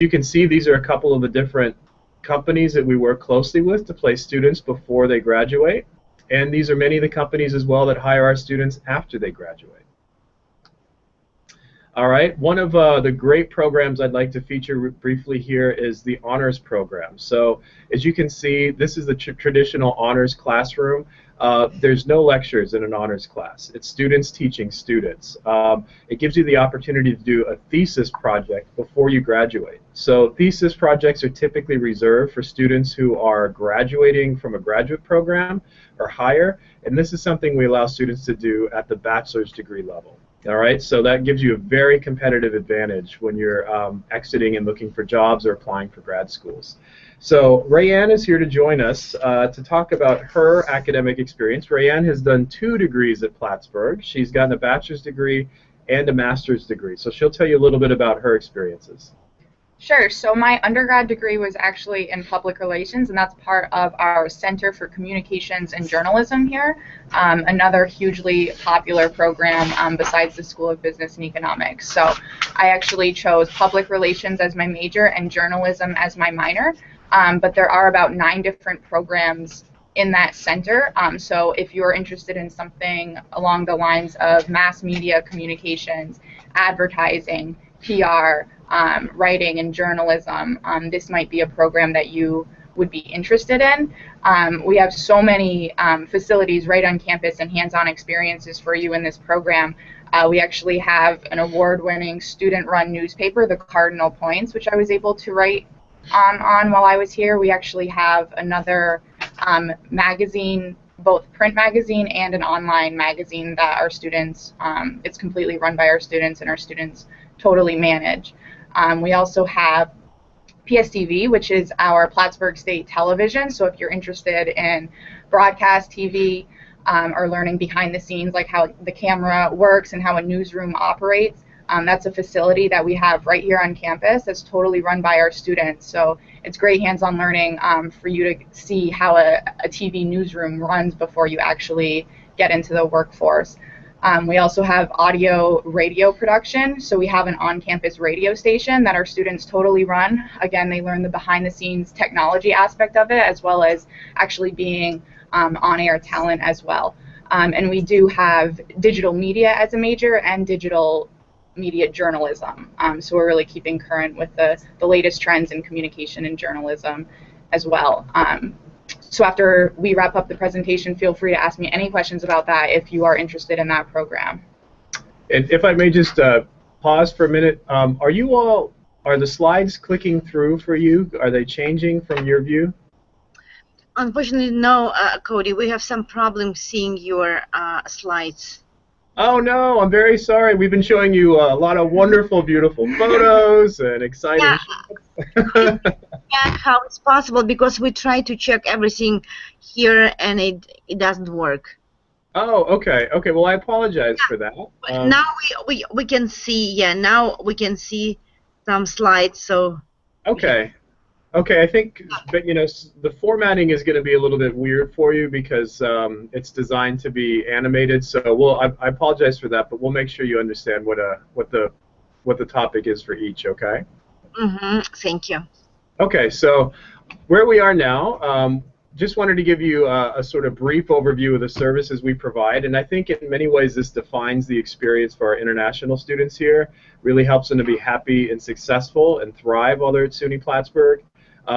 you can see, these are a couple of the different companies that we work closely with to place students before they graduate. And these are many of the companies as well that hire our students after they graduate. All right, one of the great programs I'd like to feature briefly here is the honors program. So as you can see, this is the traditional honors classroom. There's no lectures in an honors class. It's students teaching students. It gives you the opportunity to do a thesis project before you graduate. So thesis projects are typically reserved for students who are graduating from a graduate program or higher, and this is something we allow students to do at the bachelor's degree level. All right, so that gives you a very competitive advantage when you're exiting and looking for jobs or applying for grad schools. So Rayanne is here to join us to talk about her academic experience. Rayanne has done 2 degrees at Plattsburgh. She's gotten a bachelor's degree and a master's degree. So she'll tell you a little bit about her experiences. Sure. So my undergrad degree was actually in public relations, and that's part of our Center for Communications and Journalism here, another hugely popular program besides the School of Business and Economics. So I actually chose public relations as my major and journalism as my minor, but there are about 9 different programs in that center. So if you're interested in something along the lines of mass media communications, advertising, PR, writing and journalism, this might be a program that you would be interested in. We have so many facilities right on campus and hands-on experiences for you in this program. We actually have an award-winning student-run newspaper, the Cardinal Points, which I was able to write on while I was here. We actually have another magazine, both print magazine and an online magazine that our students, it's completely run by our students, and our students totally manage. We also have PSTV, which is our Plattsburgh State Television. So if you're interested in broadcast TV or learning behind the scenes, like how the camera works and how a newsroom operates, that's a facility that we have right here on campus that's totally run by our students. So it's great hands-on learning for you to see how a TV newsroom runs before you actually get into the workforce. We also have audio radio production, so we have an on-campus radio station that our students totally run. Again, they learn the behind-the-scenes technology aspect of it, as well as actually being on-air talent as well. And we do have digital media as a major and digital media journalism. So we're really keeping current with the latest trends in communication and journalism as well. So after we wrap up the presentation, feel free to ask me any questions about that if you are interested in that program. And if I may just pause for a minute, are the slides clicking through for you? Are they changing from your view? Unfortunately, no, Cody. We have some problems seeing your slides. Oh no, I'm very sorry. We've been showing you a lot of wonderful, beautiful photos and exciting shots. Yeah, how it's possible, because we try to check everything here and it doesn't work. Oh, okay. Okay, well I apologize for that. Now we can see, now we can see some slides, so. Okay. Okay, I think, but the formatting is going to be a little bit weird for you because it's designed to be animated. So I apologize for that, but we'll make sure you understand what the topic is for each. Okay. Thank you. Okay, so where we are now, just wanted to give you a sort of brief overview of the services we provide, and I think in many ways this defines the experience for our international students here. Really helps them to be happy and successful and thrive while they're at SUNY Plattsburgh.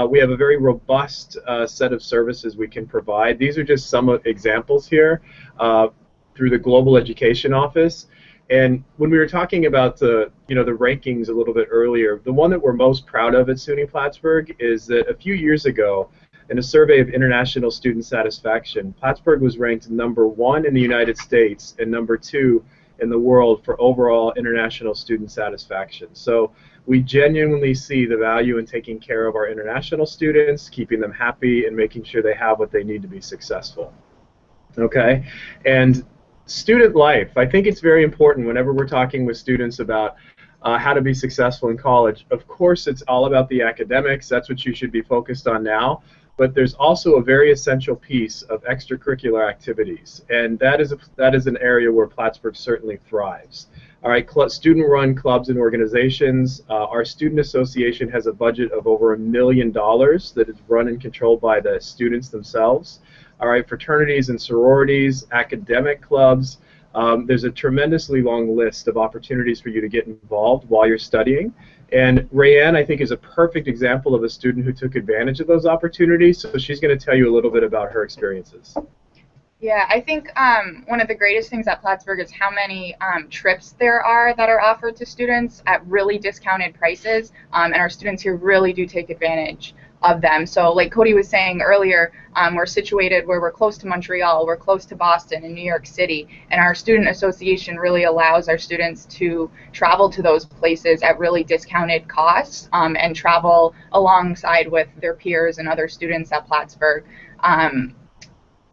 We have a very robust set of services we can provide. These are just some examples here through the Global Education Office. And when we were talking about the rankings a little bit earlier, the one that we're most proud of at SUNY Plattsburgh is that a few years ago, in a survey of international student satisfaction, Plattsburgh was ranked #1 in the United States and #2 in the world for overall international student satisfaction. So we genuinely see the value in taking care of our international students, keeping them happy, and making sure they have what they need to be successful. Okay? And student life, I think it's very important whenever we're talking with students about how to be successful in college. Of course, it's all about the academics. That's what you should be focused on now. But there's also a very essential piece of extracurricular activities, and that is an area where Plattsburgh certainly thrives. All right, student-run clubs and organizations. Our student association has a budget of over $1 million that is run and controlled by the students themselves. All right, fraternities and sororities, academic clubs. There's a tremendously long list of opportunities for you to get involved while you're studying. And Rayanne, I think, is a perfect example of a student who took advantage of those opportunities. So she's going to tell you a little bit about her experiences. Yeah, I think one of the greatest things at Plattsburgh is how many trips there are that are offered to students at really discounted prices, and our students here really do take advantage of them. So like Cody was saying earlier, we're situated where we're close to Montreal, we're close to Boston and New York City, and our student association really allows our students to travel to those places at really discounted costs and travel alongside with their peers and other students at Plattsburgh.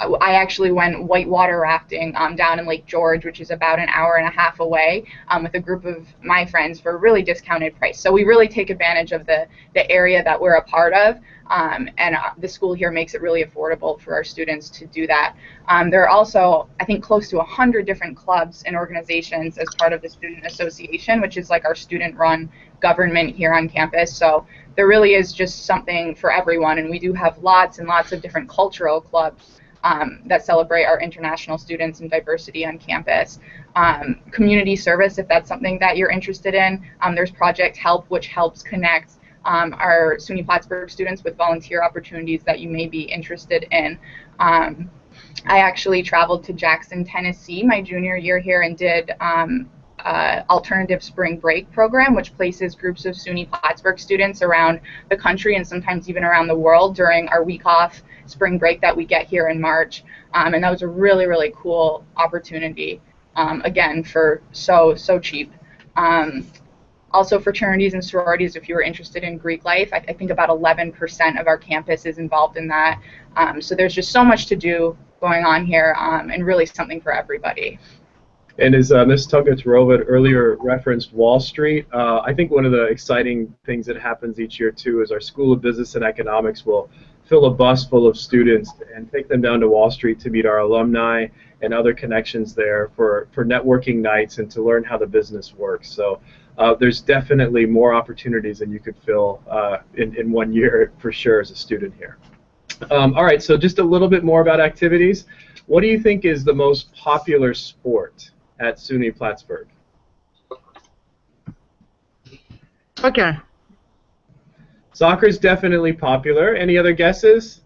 I actually went whitewater rafting down in Lake George, which is about an hour and a half away, with a group of my friends for a really discounted price. So we really take advantage of the area that we're a part of, and the school here makes it really affordable for our students to do that. There are also, I think, close to 100 different clubs and organizations as part of the Student Association, which is like our student-run government here on campus. So there really is just something for everyone, and we do have lots and lots of different cultural clubs that celebrate our international students and diversity on campus. Community service, if that's something that you're interested in. There's Project Help, which helps connect our SUNY Plattsburgh students with volunteer opportunities that you may be interested in. I actually traveled to Jackson, Tennessee my junior year here and did alternative spring break program, which places groups of SUNY Plattsburgh students around the country and sometimes even around the world during our week off spring break that we get here in March. And that was a really, really cool opportunity, again, for so cheap. Also, fraternities and sororities, if you were interested in Greek life, I think about 11% of our campus is involved in that. So there's just so much to do going on here, and really something for everybody. And as Ms. Tunga-Tarova earlier referenced Wall Street, I think one of the exciting things that happens each year too is our School of Business and Economics will fill a bus full of students and take them down to Wall Street to meet our alumni and other connections there for networking nights and to learn how the business works. So there's definitely more opportunities than you could fill in 1 year for sure as a student here. All right, so just a little bit more about activities. What do you think is the most popular sport at SUNY Plattsburgh? Soccer. Soccer is definitely popular. Any other guesses?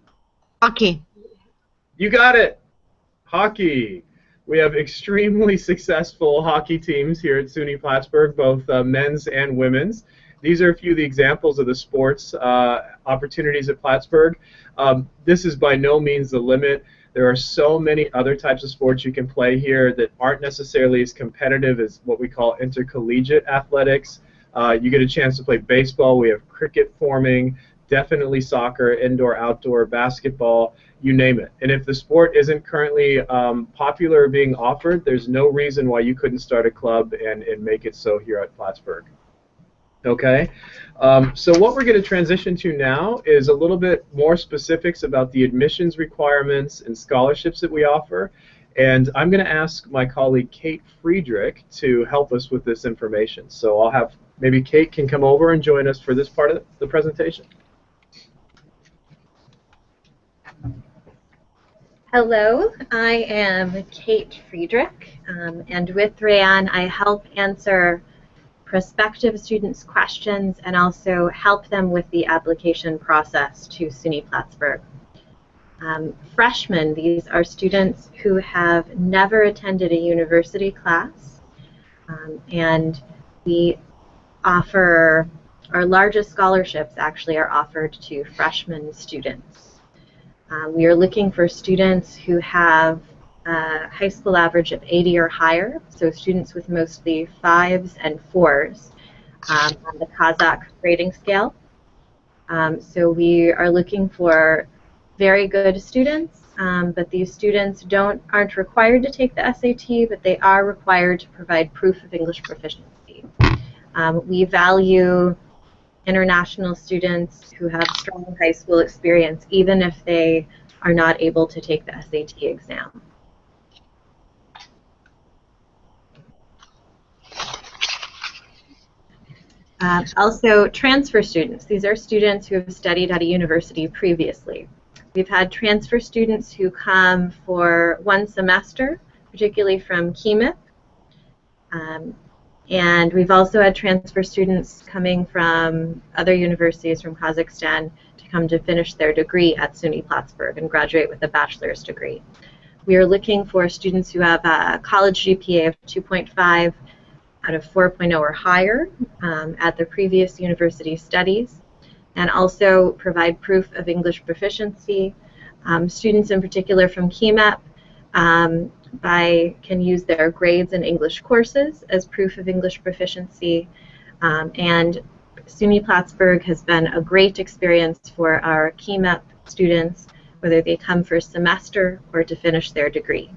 Hockey. You got it. Hockey. We have extremely successful hockey teams here at SUNY Plattsburgh, both men's and women's. These are a few of the examples of the sports opportunities at Plattsburgh. This is by no means the limit. There are so many other types of sports you can play here that aren't necessarily as competitive as what we call intercollegiate athletics. You get a chance to play baseball. We have cricket forming, definitely soccer, indoor, outdoor, basketball, you name it. And if the sport isn't currently popular or being offered, there's no reason why you couldn't start a club and make it so here at Plattsburgh. Okay, so what we're going to transition to now is a little bit more specifics about the admissions requirements and scholarships that we offer. And I'm going to ask my colleague Kate Friedrich to help us with this information. So I'll have maybe Kate can come over and join us for this part of the presentation. Hello, I am Kate Friedrich, and with Rayanne I help answer prospective students' questions and also help them with the application process to SUNY Plattsburgh. Freshmen, these are students who have never attended a university class, and we offer, our largest scholarships actually are offered to freshman students. We are looking for students who have a high school average of 80 or higher, so students with mostly 5s and 4s on the Kazakh grading scale. So we are looking for very good students, but these students aren't required to take the SAT, but they are required to provide proof of English proficiency. We value international students who have strong high school experience, even if they are not able to take the SAT exam. Also, transfer students. These are students who have studied at a university previously. We've had transfer students who come for 1 semester, particularly from KEMIP. And we've also had transfer students coming from other universities from Kazakhstan to come to finish their degree at SUNY Plattsburg and graduate with a bachelor's degree. We are looking for students who have a college GPA of 2.5 out of 4.0 or higher at their previous university studies, and also provide proof of English proficiency. Students in particular from KEMAP can use their grades in English courses as proof of English proficiency, and SUNY Plattsburg has been a great experience for our KEMAP students, whether they come for a semester or to finish their degree.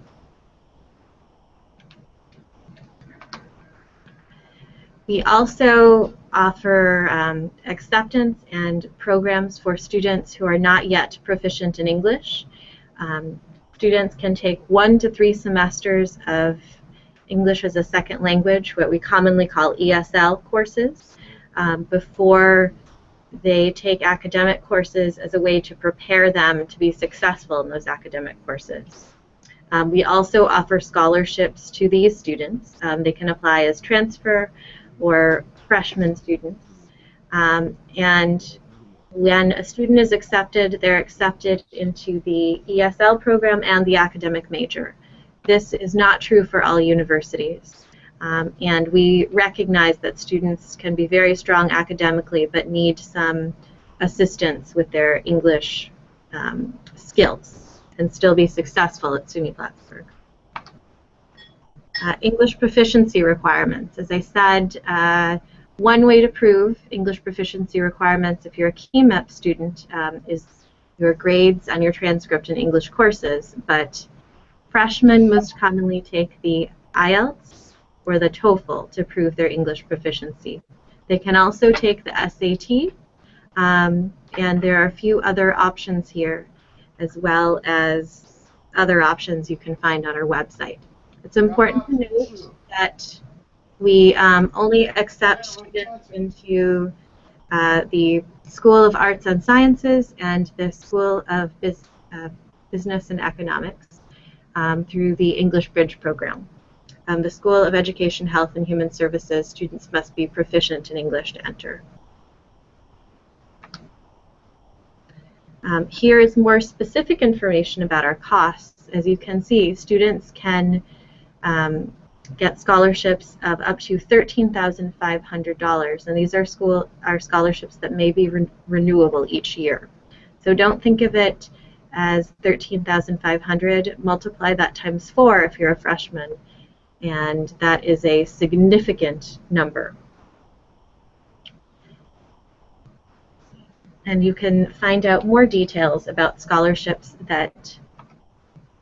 We also offer acceptance and programs for students who are not yet proficient in English. Students can take 1 to 3 semesters of English as a second language, what we commonly call ESL courses, before they take academic courses as a way to prepare them to be successful in those academic courses. We also offer scholarships to these students. They can apply as transfer or freshman students. And when a student is accepted, they're accepted into the ESL program and the academic major. This is not true for all universities. And we recognize that students can be very strong academically but need some assistance with their English skills and still be successful at SUNY Plattsburg. English proficiency requirements. As I said, one way to prove English proficiency requirements if you're a KEMAP student is your grades on your transcript in English courses, but freshmen most commonly take the IELTS or the TOEFL to prove their English proficiency. They can also take the SAT, and there are a few other options here, as well as other options you can find on our website. It's important to note that we only accept students into the School of Arts and Sciences and the School of Business and Economics through the English Bridge program. The School of Education, Health, and Human Services, students must be proficient in English to enter. Here is more specific information about our costs. As you can see, students can get scholarships of up to $13,500, and these are scholarships that may be renewable each year. So don't think of it as $13,500. Multiply that times 4 if you're a freshman, and that is a significant number. And you can find out more details about scholarships that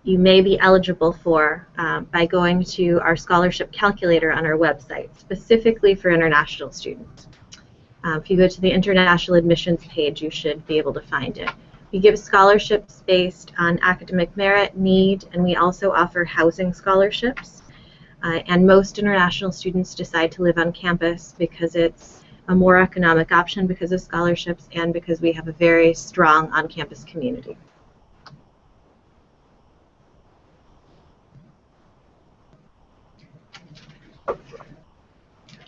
you may be eligible for by going to our scholarship calculator on our website, specifically for international students. If you go to the international admissions page, you should be able to find it. We give scholarships based on academic merit, need, and we also offer housing scholarships. And most international students decide to live on campus because it's a more economic option because of scholarships and because we have a very strong on-campus community.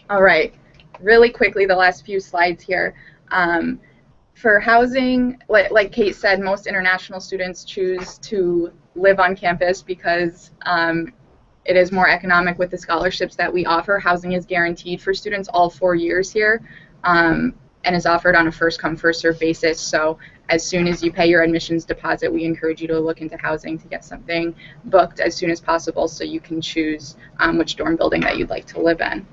All right, really quickly, the last few slides here. For housing, like Kate said, most international students choose to live on campus because it is more economic with the scholarships that we offer. Housing is guaranteed for students all 4 years here and is offered on a first-come, first-served basis. So as soon as you pay your admissions deposit, we encourage you to look into housing to get something booked as soon as possible so you can choose which dorm building that you'd like to live in.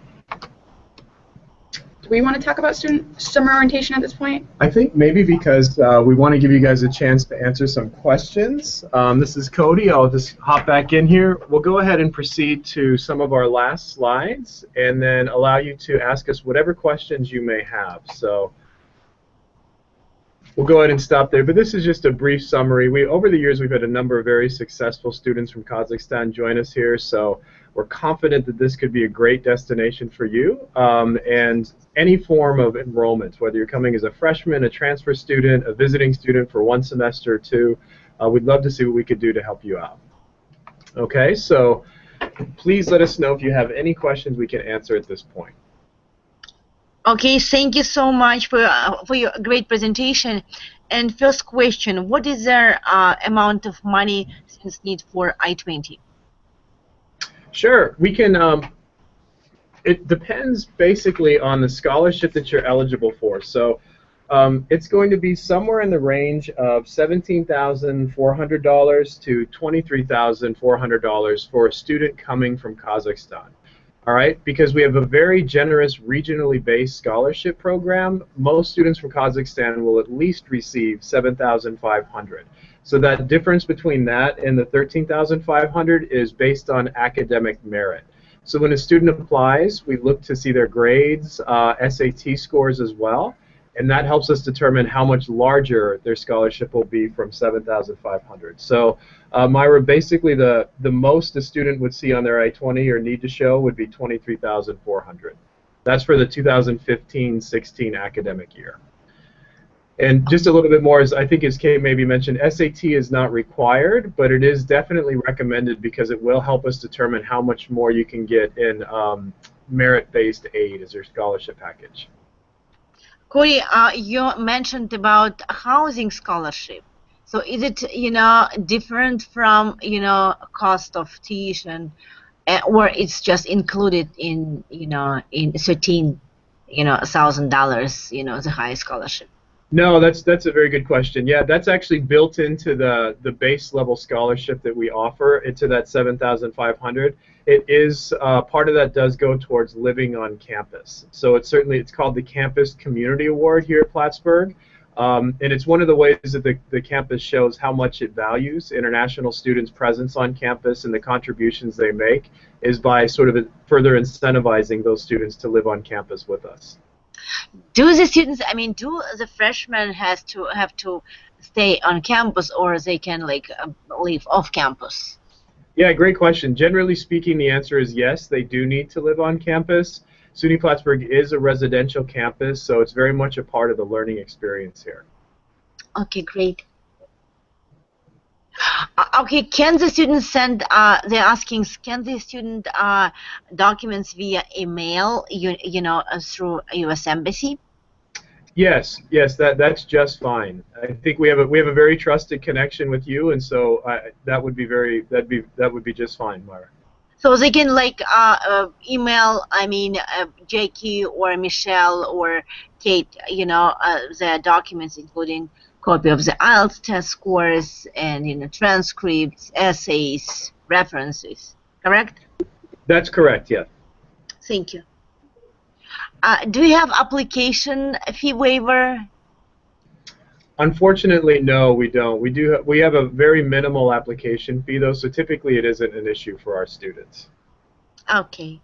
Do we want to talk about summer orientation at this point? I think maybe because we want to give you guys a chance to answer some questions. This is Cody. I'll just hop back in here. We'll go ahead and proceed to some of our last slides and then allow you to ask us whatever questions you may have. So we'll go ahead and stop there. But this is just a brief summary. Over the years, we've had a number of very successful students from Kazakhstan join us here, so we're confident that this could be a great destination for you. And any form of enrollment, whether you're coming as a freshman, a transfer student, a visiting student for one semester or two, we'd love to see what we could do to help you out. Okay, so please let us know if you have any questions we can answer at this point. Okay, thank you so much for your great presentation. And first question, what is their amount of money students need for I-20? Sure, we can, it depends basically on the scholarship that you're eligible for. So it's going to be somewhere in the range of $17,400 to $23,400 for a student coming from Kazakhstan. All right, because we have a very generous regionally based scholarship program, most students from Kazakhstan will at least receive $7,500. So that difference between that and the $13,500 is based on academic merit. So when a student applies, we look to see their grades, SAT scores as well, and that helps us determine how much larger their scholarship will be from $7,500. So Myra, basically the most a student would see on their I-20 or need to show would be $23,400. That's for the 2015-16 academic year. And just a little bit more, as I think as Kate maybe mentioned, SAT is not required, but it is definitely recommended because it will help us determine how much more you can get in merit-based aid as your scholarship package. Corey, you mentioned about housing scholarship. So is it, different from, cost of tuition, or it's just included in, in $13,000, the high scholarship? No, that's a very good question. Yeah, that's actually built into the base level scholarship that we offer into that $7,500. It is part of that does go towards living on campus. So it's called the Campus Community Award here at Plattsburg, and it's one of the ways that the campus shows how much it values international students' presence on campus and the contributions they make is by sort of further incentivizing those students to live on campus with us. Do the students, do the freshmen have to stay on campus, or they can live off campus? Yeah, great question. Generally speaking, the answer is yes, they do need to live on campus. SUNY Plattsburg is a residential campus, so it's very much a part of the learning experience here. Okay, great. Okay, can the students send, they're asking, can the student documents via email, through U.S. Embassy? Yes, that's just fine. I think we have a very trusted connection with you, and so that would be just fine, Myra. So they can email, Jackie or Michelle or Kate, their documents, including copy of the IELTS test scores and transcripts, essays, references. Correct? That's correct. Yeah. Thank you. Do you have application fee waiver? Unfortunately, no, we don't. We have a very minimal application fee, though, so typically it isn't an issue for our students. Okay.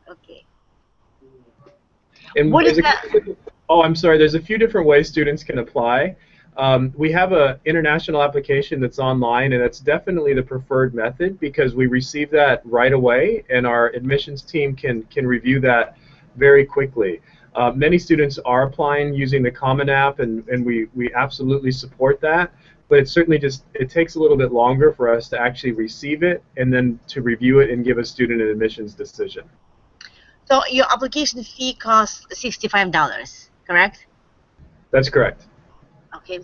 And what is that? Oh, I'm sorry. There's a few different ways students can apply. We have an international application that's online, and that's definitely the preferred method because we receive that right away, and our admissions team can review that very quickly. Many students are applying using the Common App, and we absolutely support that. But it certainly it takes a little bit longer for us to actually receive it and then to review it and give a student an admissions decision. So your application fee costs $65, correct? That's correct. Okay.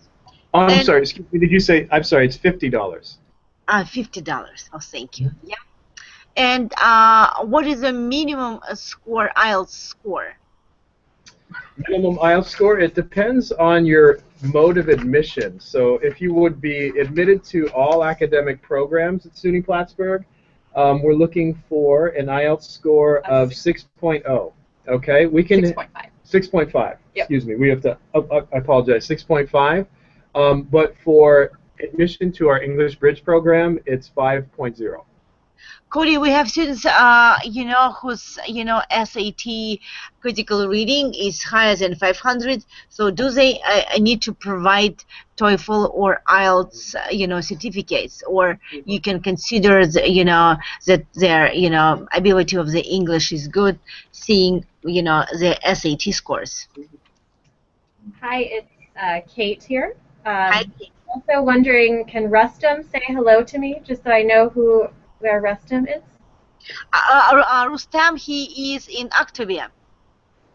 Oh, I'm sorry. Excuse me. Did you say? I'm sorry. It's $50. $50. Oh, thank you. Yeah. And what is the minimum score, IELTS score? Minimum IELTS score? It depends on your mode of admission. So if you would be admitted to all academic programs at SUNY Plattsburg, we're looking for an IELTS score of 6.0. Okay, we can 6.5. 6.5. Yep. Excuse me. We have to. I apologize. 6.5. But for admission to our English Bridge program, it's 5.0. Cody, we have students, whose, SAT critical reading is higher than 500. So do they need to provide TOEFL or IELTS, certificates, or you can consider, that their, ability of the English is good, seeing, the SAT scores? Hi, it's Kate here. Hi. Also wondering, can Rustum say hello to me, just so I know where Rustum is? Rustam, he is in Octavia.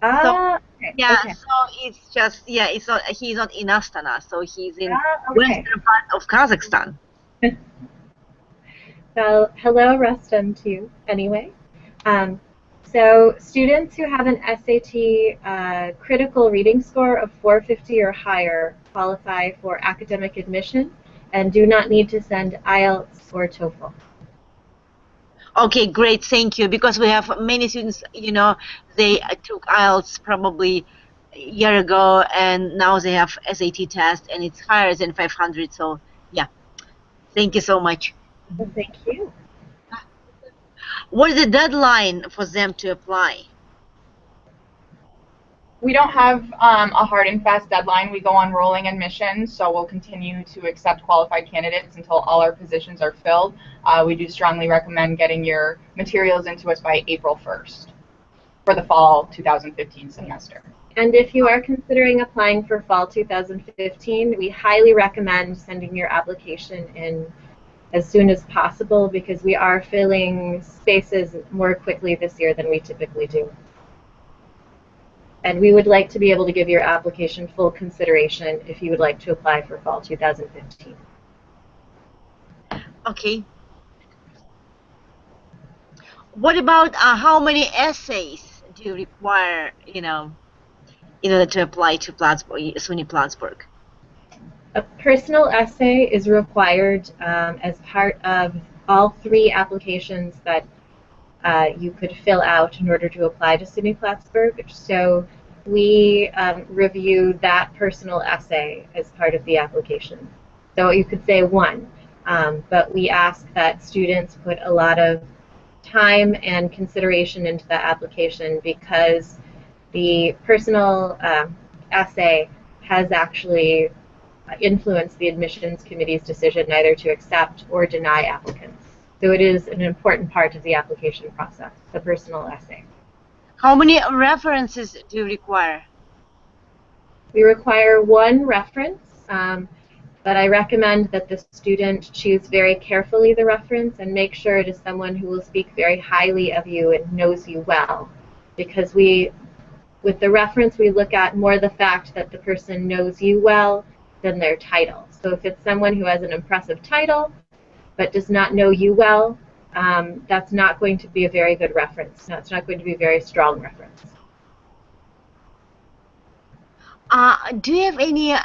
Okay. Yeah, Okay. so it's just, it's not, he's not in Astana, so he's in Okay. western part of Kazakhstan. Well, hello, Rustum, to you, anyway. So students who have an SAT critical reading score of 450 or higher qualify for academic admission and do not need to send IELTS or TOEFL. Okay, great, thank you. Because we have many students, they took IELTS probably a year ago, and now they have SAT test, and it's higher than 500. So, yeah, thank you so much. Well, thank you. What is the deadline for them to apply? We don't have a hard and fast deadline. We go on rolling admissions, so we'll continue to accept qualified candidates until all our positions are filled. We do strongly recommend getting your materials into us by April 1st for the fall 2015 semester. And if you are considering applying for fall 2015, we highly recommend sending your application in as soon as possible because we are filling spaces more quickly this year than we typically do. And we would like to be able to give your application full consideration if you would like to apply for fall 2015. Okay. What about how many essays do you require, in order to apply to Plattsburg, SUNY Plattsburg? A personal essay is required as part of all 3 applications that you could fill out in order to apply to SUNY Plattsburg. So we review that personal essay as part of the application. So you could say 1, but we ask that students put a lot of time and consideration into that application because the personal essay has actually influenced the admissions committee's decision either to accept or deny applicants. So it is an important part of the application process, the personal essay. How many references do you require? We require 1 reference, but I recommend that the student choose very carefully the reference and make sure it is someone who will speak very highly of you and knows you well. Because with the reference, we look at more the fact that the person knows you well than their title. So if it's someone who has an impressive title but does not know you well, that's not going to be a very good reference. That's not going to be a very strong reference. Do you have any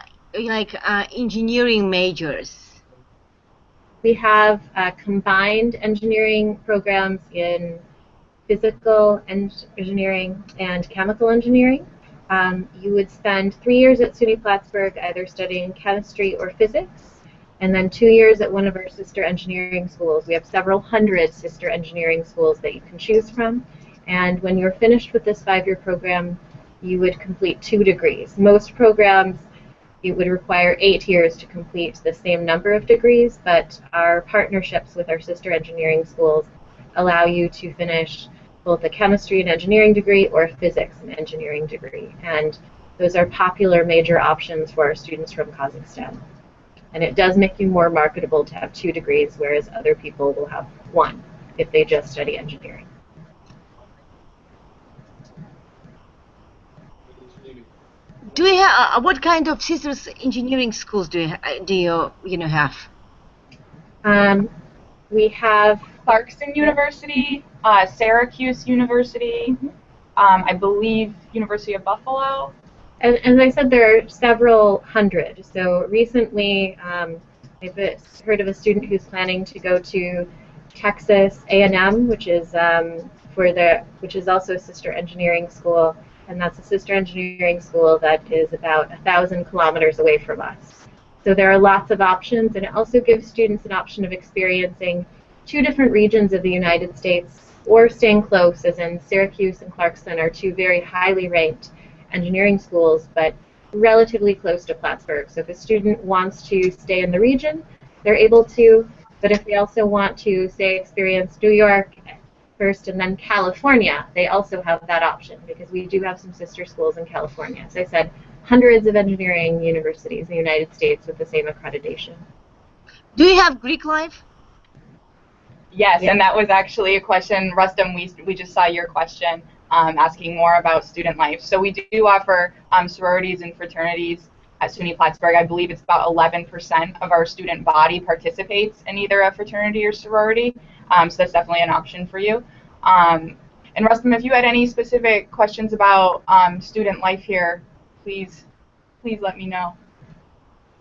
engineering majors? We have combined engineering programs in physical engineering and chemical engineering. You would spend 3 years at SUNY Plattsburg either studying chemistry or physics, and then 2 years at one of our sister engineering schools. We have several hundred sister engineering schools that you can choose from, and when you're finished with this 5-year program, you would complete 2 degrees. Most programs, it would require 8 years to complete the same number of degrees, but our partnerships with our sister engineering schools allow you to finish both a chemistry and engineering degree or a physics and engineering degree. And those are popular major options for our students from Kazakhstan. And it does make you more marketable to have 2 degrees, whereas other people will have 1 if they just study engineering. Do you have what kind of sisters engineering schools do you have? We have Clarkson University, Syracuse University, I believe University of Buffalo. As I said, there are several hundred. So recently, I've heard of a student who's planning to go to Texas A&M, which is also a sister engineering school, and that's a sister engineering school that is about 1,000 kilometers away from us. So there are lots of options, and it also gives students an option of experiencing two different regions of the United States, or staying close, as in Syracuse and Clarkson are two very highly ranked engineering schools, but relatively close to Plattsburgh. So if a student wants to stay in the region, they're able to, but if they also want to, say, experience New York first and then California, they also have that option, because we do have some sister schools in California. As I said, hundreds of engineering universities in the United States with the same accreditation. Do you have Greek life? Yes, and that was actually a question, Rustam, we just saw your question asking more about student life. So we do offer sororities and fraternities at SUNY Plattsburg. I believe it's about 11% of our student body participates in either a fraternity or sorority, so that's definitely an option for you. And Rustam, if you had any specific questions about student life here, please let me know.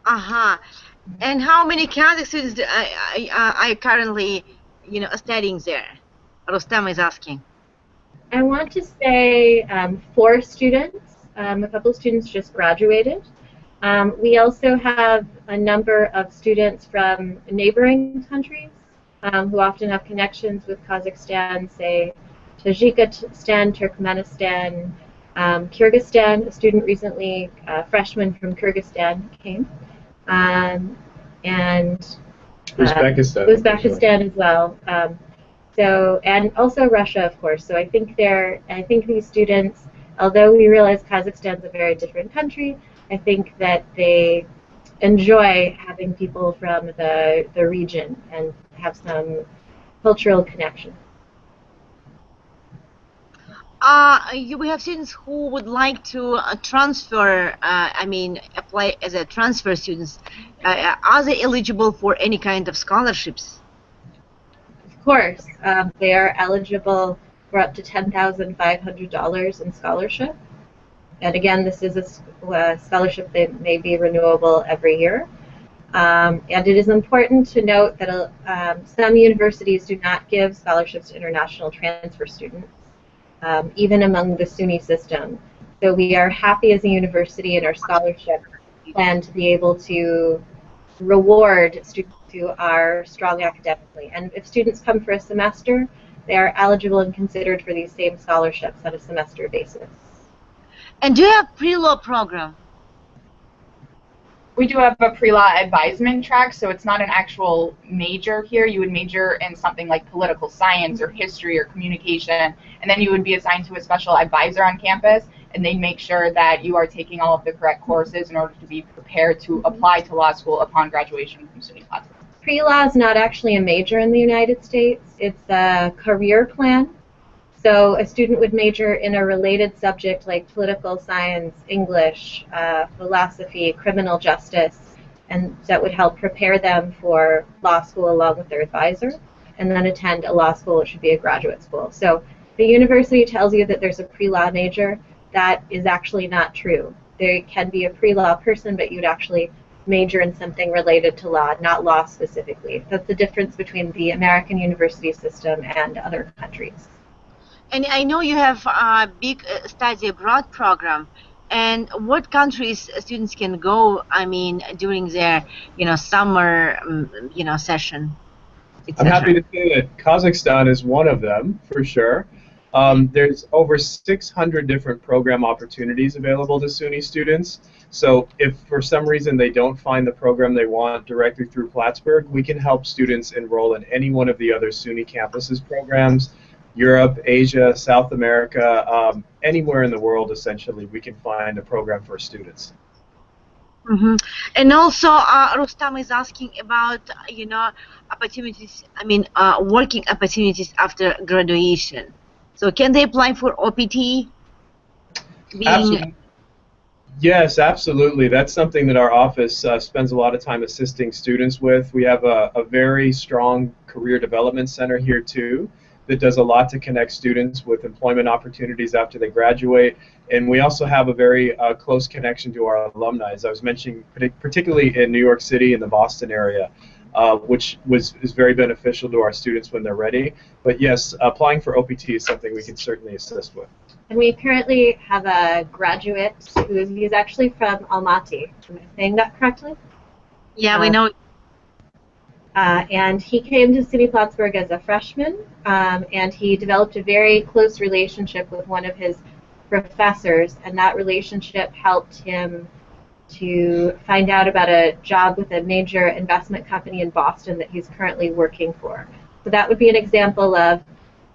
And how many Kazakh students are currently, studying there? Rustam is asking. I want to say 4 students. A couple of students just graduated. We also have a number of students from neighboring countries who often have connections with Kazakhstan, say Tajikistan, Turkmenistan, Kyrgyzstan. A student recently, a freshman from Kyrgyzstan, came. And Uzbekistan as well. And also Russia, of course. So I think these students, although we realize Kazakhstan's a very different country, I think that they enjoy having people from the region and have some cultural connection. We have students who would like to transfer, apply as a transfer students. Are they eligible for any kind of scholarships? Of course, they are eligible for up to $10,500 in scholarship. And again, this is a scholarship that may be renewable every year. And it is important to note that some universities do not give scholarships to international transfer students, even among the SUNY system. So we are happy as a university in our scholarship plan to be able to reward students who are strong academically. And if students come for a semester, they are eligible and considered for these same scholarships on a semester basis. And do you have pre-law program? We do have a pre-law advisement track, so it's not an actual major here. You would major in something like political science or history or communication, and then you would be assigned to a special advisor on campus, and they make sure that you are taking all of the correct courses in order to be prepared to apply to law school upon graduation from SUNY Plattsburgh. Pre-law is not actually a major in the United States. It's a career plan. So a student would major in a related subject like political science, English, philosophy, criminal justice, and that would help prepare them for law school along with their advisor, and then attend a law school, which should be a graduate school. So the university tells you that there's a pre-law major. That is actually not true. There can be a pre-law person, but you'd actually major in something related to law, not law specifically. That's the difference between the American university system and other countries. And I know you have a big study abroad program. And what countries students can go, during their, summer, session? I'm happy to say that Kazakhstan is one of them, for sure. There's over 600 different program opportunities available to SUNY students. So if for some reason they don't find the program they want directly through Plattsburgh, we can help students enroll in any one of the other SUNY campuses programs. Europe, Asia, South America, anywhere in the world, essentially, we can find a program for students. Mm-hmm. And also, Rustam is asking about, opportunities, working opportunities after graduation. So can they apply for OPT? Absolutely. Yes, absolutely. That's something that our office spends a lot of time assisting students with. We have a very strong career development center here, too, that does a lot to connect students with employment opportunities after they graduate. And we also have a very close connection to our alumni, as I was mentioning, particularly in New York City and the Boston area, which is very beneficial to our students when they're ready. But yes, applying for OPT is something we can certainly assist with. And we currently have a graduate he's actually from Almaty. Am I saying that correctly? Yeah, we know. And he came to SUNY Plattsburgh as a freshman, and he developed a very close relationship with one of his professors, and that relationship helped him to find out about a job with a major investment company in Boston that he's currently working for. So that would be an example of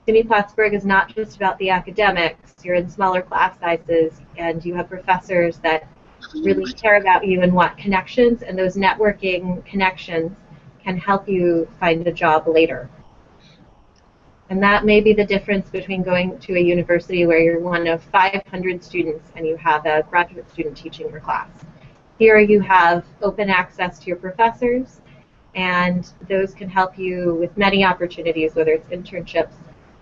SUNY Plattsburgh is not just about the academics. You're in smaller class sizes, and you have professors that really care about you and want connections, and those networking connections can help you find a job later. And that may be the difference between going to a university where you're one of 500 students and you have a graduate student teaching your class. Here you have open access to your professors, and those can help you with many opportunities, whether it's internships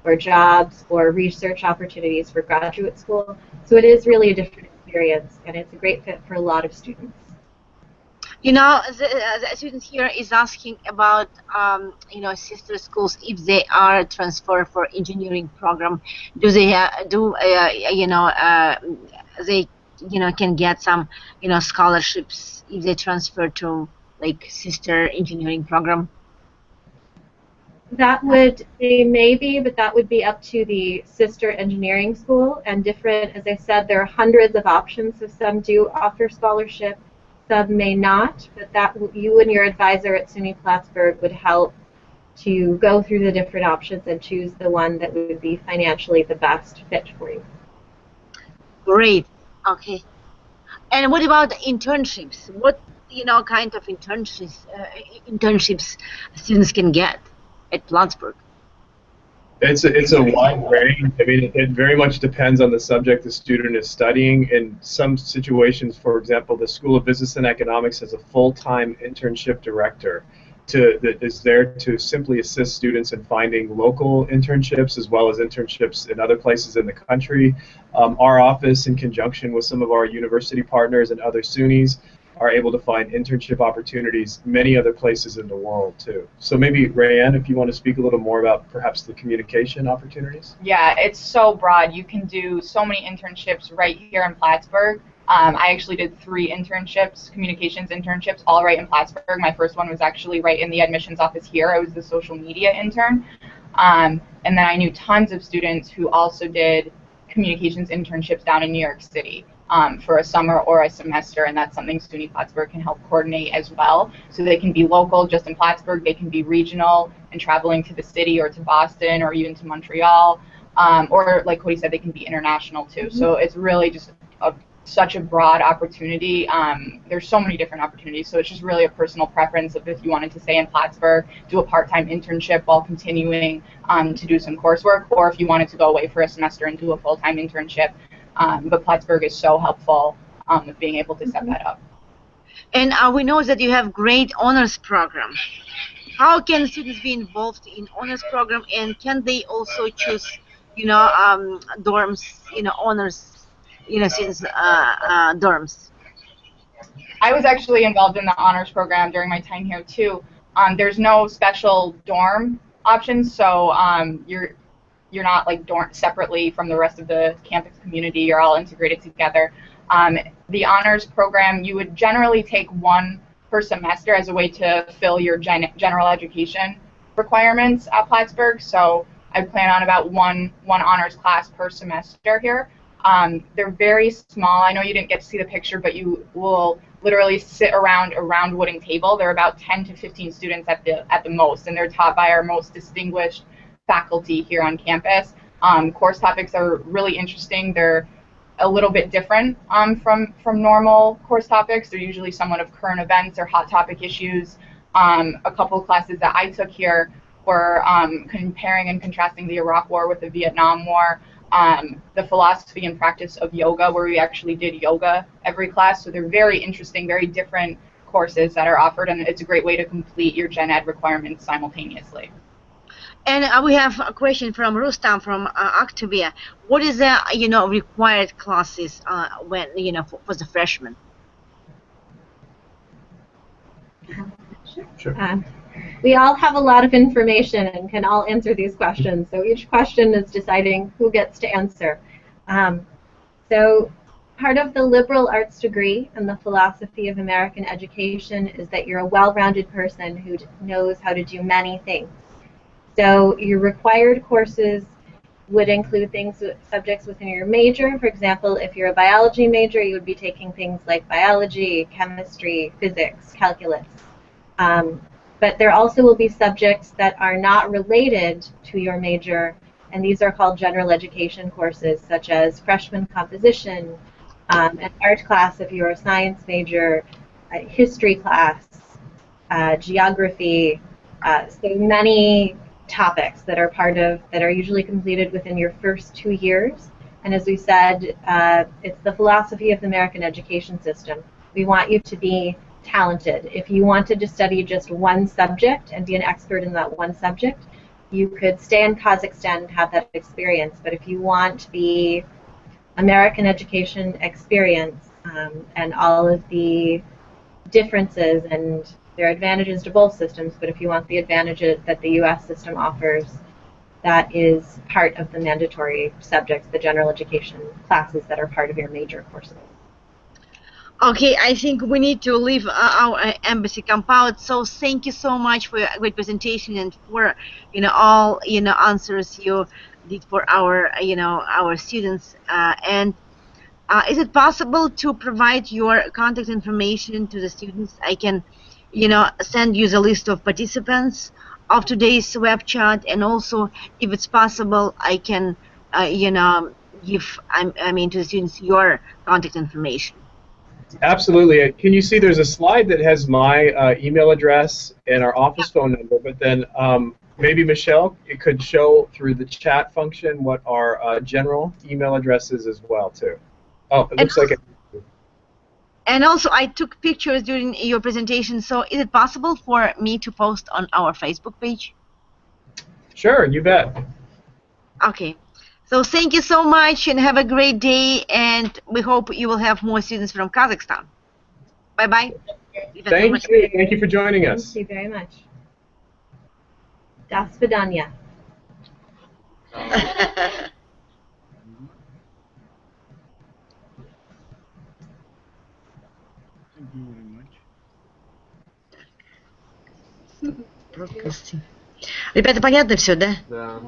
or jobs or research opportunities for graduate school. So it is really a different experience, and it's a great fit for a lot of students. You know, the student here is asking about, you know, sister schools, if they are transferred for engineering program, do they you know, they, you know, can get some, you know, scholarships if they transfer to like sister engineering program? That would be maybe, but that would be up to the sister engineering school, and different, as I said, there are hundreds of options, so some do offer scholarship, some may not, but that you and your advisor at SUNY Plattsburgh would help to go through the different options and choose the one that would be financially the best fit for you. Great. Okay. And what about internships? What, you know, kind of internships students can get at Plattsburgh? It's a wide range. I mean, it very much depends on the subject the student is studying. In some situations, for example, the School of Business and Economics has a full-time internship director that is there to simply assist students in finding local internships as well as internships in other places in the country. Our office, in conjunction with some of our university partners and other SUNYs, are able to find internship opportunities many other places in the world too. So maybe Rayanne, if you want to speak a little more about perhaps the communication opportunities. Yeah, it's so broad. You can do so many internships right here in Plattsburgh. I actually did 3 internships, communications internships, all right in Plattsburgh. My first one was actually right in the admissions office here. I was the social media intern. And then I knew tons of students who also did communications internships down in New York City. For a summer or a semester, and that's something SUNY Plattsburgh can help coordinate as well. So they can be local, just in Plattsburgh, they can be regional and traveling to the city or to Boston or even to Montreal, or like Cody said, they can be international too. So it's really just such a broad opportunity. There's so many different opportunities, so it's just really a personal preference of if you wanted to stay in Plattsburgh, do a part-time internship while continuing to do some coursework, or if you wanted to go away for a semester and do a full-time internship. But Plattsburgh is so helpful with being able to set that up. And we know that you have great honors program. How can students be involved in honors program, and can they also choose, you know, dorms, you know, honors, you know, students dorms? I was actually involved in the honors program during my time here too. There's no special dorm options, so you're not like dorm separately from the rest of the campus community. You're all integrated together. The honors program, you would generally take 1 per semester as a way to fill your general education requirements at Plattsburgh. So I plan on about one honors class per semester here. They're very small. I know you didn't get to see the picture, but you will literally sit around a round wooden table. There are about 10 to 15 students at the most, and they're taught by our most distinguished faculty here on campus. Course topics are really interesting. They're a little bit different from normal course topics. They're usually somewhat of current events or hot topic issues. A couple of classes that I took here were comparing and contrasting the Iraq War with the Vietnam War, the philosophy and practice of yoga, where we actually did yoga every class. So they're very interesting, very different courses that are offered, and it's a great way to complete your gen ed requirements simultaneously. And we have a question from Rustam from Activia. What is the, you know, required classes when, you know, for the freshmen? Sure. We all have a lot of information and can all answer these questions. So each question is deciding who gets to answer. So part of the liberal arts degree and the philosophy of American education is that you're a well-rounded person who knows how to do many things. So your required courses would include things, subjects within your major. For example, if you're a biology major, you would be taking things like biology, chemistry, physics, calculus. But there also will be subjects that are not related to your major, and these are called general education courses, such as freshman composition, an art class if you're a science major, a history class, geography, so many topics that are usually completed within your first 2 years. And as we said, it's the philosophy of the American education system. We want you to be talented. If you wanted to study just one subject and be an expert in that one subject, you could stay in Kazakhstan and have that experience. But if you want the American education experience and all of the differences, and there are advantages to both systems, but if you want the advantages that the U.S. system offers, that is part of the mandatory subjects, the general education classes that are part of your major courses. Okay, I think we need to leave our embassy compound. So thank you so much for your great presentation and for all answers you did for our our students. And is it possible to provide your contact information to the students? I can send you the list of participants of today's web chat, and also if it's possible, I can give to the students your contact information. Absolutely. Can you see there's a slide that has my email address and our office phone number, but then maybe Michelle, it could show through the chat function what our general email address is as well too. Oh, it looks like it. And also I took pictures during your presentation, so is it possible for me to post on our Facebook page? Sure, you bet. Okay. So thank you so much and have a great day, and we hope you will have more students from Kazakhstan. Bye-bye. Thank you. Thank you for joining us. Thank you very much. До свидания. Thank you very much. Ребята, понятно все, да? Да.